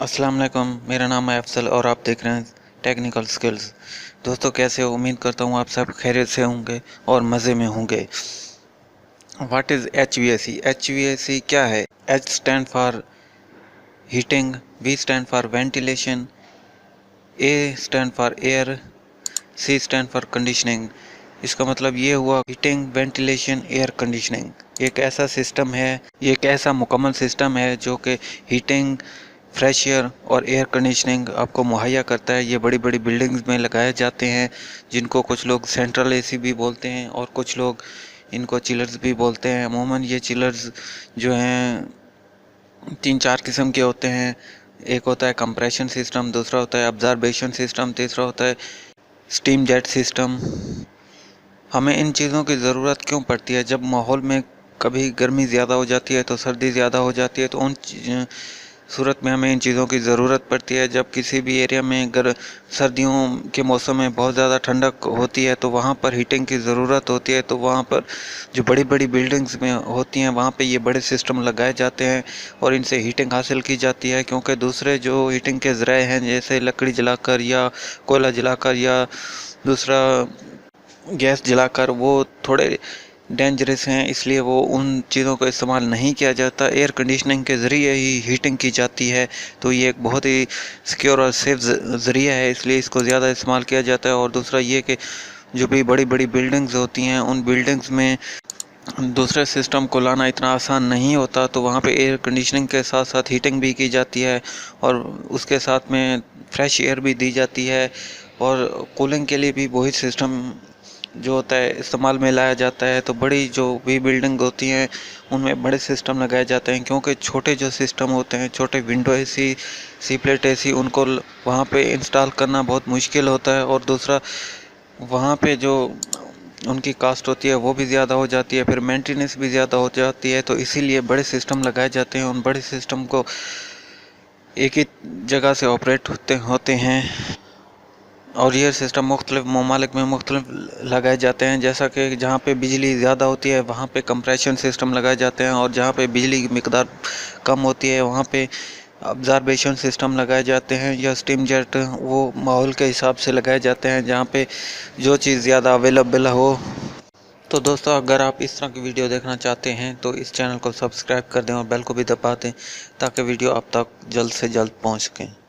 अस्सलाम वालेकुम, मेरा नाम है अफसल और आप देख रहे हैं टेक्निकल स्किल्स। दोस्तों कैसे हो? उम्मीद करता हूँ आप सब खैरियत से होंगे और मज़े में होंगे। What is HVAC? HVAC क्या है? H stand for heating, V stand for ventilation, A stand for air, C stand for conditioning. इसका मतलब ये हुआ हीटिंग, वेंटिलेशन, एयर कंडीशनिंग। एक ऐसा सिस्टम है, ये एक ऐसा मुकम्मल सिस्टम है जो कि हीटिंग, फ्रेश एयर और एयर कंडीशनिंग आपको मुहैया करता है। ये बड़ी बड़ी बिल्डिंग्स में लगाए जाते हैं, जिनको कुछ लोग सेंट्रल एसी भी बोलते हैं और कुछ लोग इनको चिलर्स भी बोलते हैं। अमूमन ये चिलर्स जो हैं 3-4 किस्म के होते हैं। एक होता है कंप्रेशन सिस्टम, दूसरा होता है ऑब्जर्वेशन सिस्टम, तीसरा होता है स्टीम जेट सिस्टम। हमें इन चीज़ों की ज़रूरत क्यों पड़ती है? जब माहौल में कभी गर्मी ज़्यादा हो जाती है तो सर्दी ज़्यादा हो जाती है, तो उन सूरत में हमें इन चीज़ों की ज़रूरत पड़ती है। जब किसी भी एरिया में अगर सर्दियों के मौसम में बहुत ज़्यादा ठंडक होती है तो वहाँ पर हीटिंग की ज़रूरत होती है। तो वहाँ पर जो बड़ी बड़ी बिल्डिंग्स में होती हैं वहाँ पे ये बड़े सिस्टम लगाए जाते हैं और इनसे हीटिंग हासिल की जाती है। क्योंकि दूसरे जो हीटिंग के ज़राए हैं, जैसे लकड़ी जलाकर या कोयला जलाकर या दूसरा गैस जलाकर, वो थोड़े डेंजरस हैं, इसलिए वो उन चीज़ों का इस्तेमाल नहीं किया जाता। एयर कंडीशनिंग के ज़रिए ही हीटिंग की जाती है, तो ये एक बहुत ही सिक्योर और सेफ ज़रिया है, इसलिए इसको ज़्यादा इस्तेमाल किया जाता है। और दूसरा ये कि जो भी बड़ी बड़ी बिल्डिंग्स होती हैं, उन बिल्डिंग्स में दूसरे सिस्टम को लाना इतना आसान नहीं होता, तो वहाँ पे एयर कंडीशनिंग के साथ साथ हीटिंग भी की जाती है और उसके साथ में फ्रेश एयर भी दी जाती है। और कूलिंग के लिए भी वही सिस्टम जो होता है इस्तेमाल में लाया जाता है। तो बड़ी जो भी बिल्डिंग होती हैं उनमें बड़े सिस्टम लगाए जाते हैं, क्योंकि छोटे जो सिस्टम होते हैं, छोटे विंडो एसी, सी प्लेट एसी, उनको वहाँ पे इंस्टॉल करना बहुत मुश्किल होता है। और दूसरा वहाँ पे जो उनकी कास्ट होती है वो भी ज़्यादा हो जाती है, फिर मेंटेनेंस भी ज़्यादा हो जाती है। तो इसीलिए बड़े सिस्टम लगाए जाते हैं। उन बड़े सिस्टम को एक ही जगह से ऑपरेट होते हैं और ये सिस्टम मुख्तलिफ ममालिक में मुख्तलिफ लगाए जाते हैं। जैसा कि जहाँ पे बिजली ज़्यादा होती है वहाँ पे कंप्रेशन सिस्टम लगाए जाते हैं, और जहाँ पे बिजली की मिकदार कम होती है वहाँ पे ऑब्जर्वेशन सिस्टम लगाए जाते हैं, या स्टीम जेट, वो माहौल के हिसाब से लगाए जाते हैं जहाँ पे जो चीज़ ज़्यादा अवेलेबल हो। तो दोस्तों, अगर आप इस तरह की वीडियो देखना चाहते हैं तो इस चैनल को सब्सक्राइब कर दें और बेल को भी दबा दें, ताकि वीडियो आप तक जल्द से जल्द पहुँच सकें।